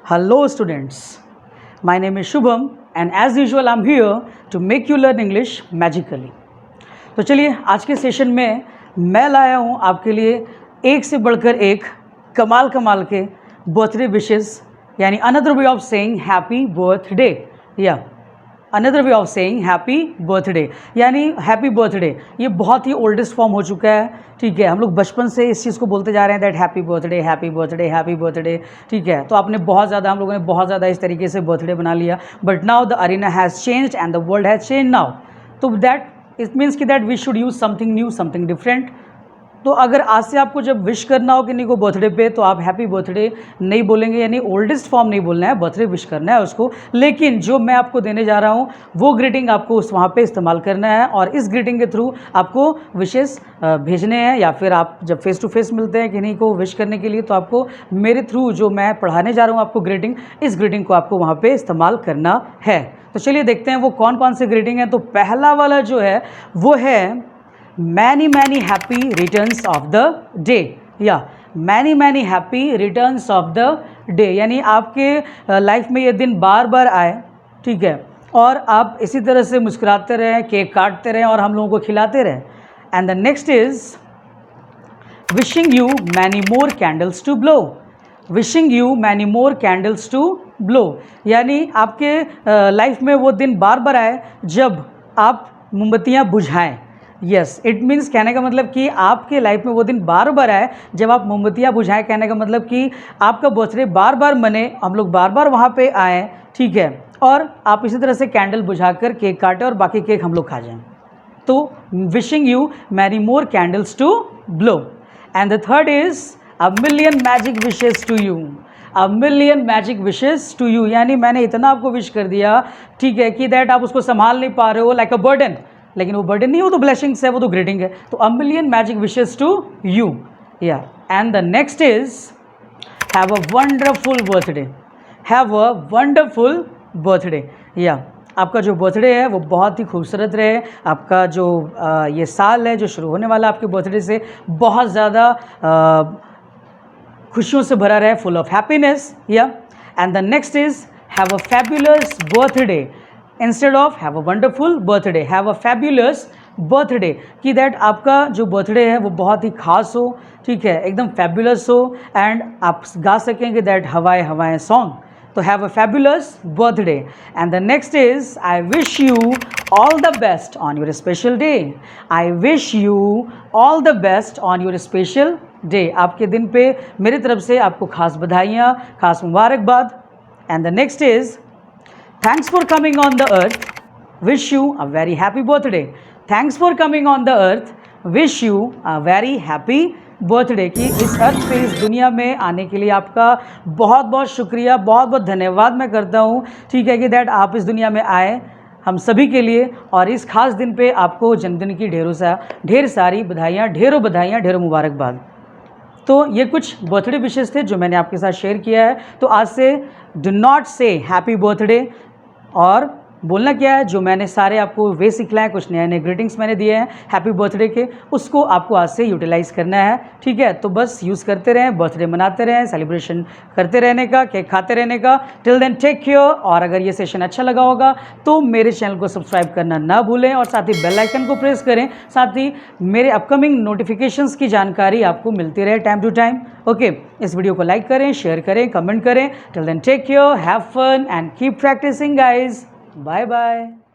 Hello students, my name is Shubham and as usual I'm here to make you learn English magically। तो चलिए आज के session में मैं लाया हूँ आपके लिए एक से बढ़कर एक कमाल के बर्थडे विशेस यानी another way of saying happy birthday या another way of saying happy birthday यानी हैप्पी बर्थडे। ये बहुत ही ओल्डेस्ट फॉर्म हो चुका है, ठीक है। हम लोग बचपन से इस चीज़ को बोलते जा रहे हैं that happy birthday happy birthday happy birthday, ठीक है। तो आपने हम लोगों ने बहुत ज़्यादा इस तरीके से बर्थडे बना लिया, but now the arena has changed and the world has change now. तो दैट इट मीन्स कि that we should use something new, something different. तो अगर आज से आपको जब विश करना हो किसी को बर्थडे पे तो आप हैप्पी बर्थडे नहीं बोलेंगे, यानी ओल्डेस्ट फॉर्म नहीं बोलना है, बर्थडे विश करना है उसको। लेकिन जो मैं आपको देने जा रहा हूँ वो ग्रीटिंग आपको उस वहाँ पे इस्तेमाल करना है और इस ग्रीटिंग के थ्रू आपको विशेस भेजने हैं, या फिर आप जब फेस टू फेस मिलते हैं किन्हीं को विश करने के लिए तो आपको मेरे थ्रू जो मैं पढ़ाने जा रहा हूँ आपको ग्रीटिंग, इस ग्रीटिंग को आपको वहाँ पर इस्तेमाल करना है। तो चलिए देखते हैं वो कौन कौन से ग्रीटिंग हैं। तो पहला वाला जो है वो है many happy returns of the day या many happy returns of the day, यानी आपके लाइफ में ये दिन बार बार आए, ठीक है, और आप इसी तरह से मुस्कुराते रहें, केक काटते रहें और हम लोगों को खिलाते रहें। And the next is wishing you many more candles to blow, wishing you many more candles to blow, यानी आपके लाइफ में वो दिन बार बार आए जब आप मोमबत्तियाँ बुझाएं। यस, इट मीन्स कहने का मतलब कि आपके लाइफ में वो दिन बार बार आए जब आप मोमबत्तियाँ बुझाएं। कहने का मतलब कि आपका बर्थडे बार बार मने, हम लोग बार बार वहाँ पे आएँ, ठीक है, और आप इसी तरह से कैंडल बुझाकर केक काटें और बाकी केक हम लोग खा जाएं। तो wishing you many more candles to blow. And the third is a million magic wishes to you, a million magic wishes to you, यानी मैंने इतना आपको विश कर दिया, ठीक है, कि दैट आप उसको संभाल नहीं पा रहे हो, लाइक अ बर्डन। लेकिन वो बर्डन नहीं, वो तो ब्लेसिंग्स है, वो तो ग्रीटिंग है। तो a million magic wishes to you या। And the next is have a wonderful birthday, have a wonderful birthday या आपका जो बर्थडे है वो बहुत ही खूबसूरत रहे। आपका जो ये साल है जो शुरू होने वाला आपके बर्थडे से बहुत ज़्यादा खुशियों से भरा रहे, फुल ऑफ हैप्पीनेस या। And the next is have a fabulous birthday instead of have a wonderful birthday, have a fabulous birthday, कि दैट आपका जो बर्थडे है वो बहुत ही खास हो, ठीक है, एकदम फैबुलस हो एंड आप गा सकेंगे दैट हवाएं हवाएं सॉन्ग। तो have a fabulous birthday. And the next is I wish you all the best on your special day, I wish you all the best on your special day, आपके दिन पे मेरी तरफ से आपको खास बधाइयाँ, खास मुबारकबाद। And the next is thanks for coming on the earth, wish you a very happy birthday, thanks for coming on the earth, wish you a very happy birthday, कि इस अर्थ पे इस दुनिया में आने के लिए आपका बहुत बहुत शुक्रिया, बहुत बहुत धन्यवाद मैं करता हूँ, ठीक है, कि दैट आप इस दुनिया में आए हम सभी के लिए और इस खास दिन पे आपको जन्मदिन की ढेर सारी बधाइयाँ, ढेरों बधाइयाँ, ढेरों मुबारकबाद। तो ये कुछ बर्थडे विशेस थे जो मैंने आपके साथ शेयर किया है। तो आज से डू नॉट से हैप्पी बर्थडे, और बोलना क्या है, जो मैंने सारे आपको वे सिखलाए, कुछ नए नए ग्रीटिंग्स मैंने दिए हैं हैप्पी बर्थडे के, उसको आपको आज से यूटिलाइज़ करना है, ठीक है। तो बस यूज़ करते रहें, बर्थडे मनाते रहें, सेलिब्रेशन करते रहने का, केक खाते रहने का। Till then take care. और अगर ये सेशन अच्छा लगा होगा तो मेरे चैनल को सब्सक्राइब करना ना भूलें और साथ ही बेल आइकन को प्रेस करें, साथ ही मेरे अपकमिंग नोटिफिकेशंस की जानकारी आपको मिलती रहे टाइम टू टाइम। ओके, इस वीडियो को लाइक करें, शेयर करें, कमेंट करें। Till then take care, have fun and keep practising guys. Bye bye.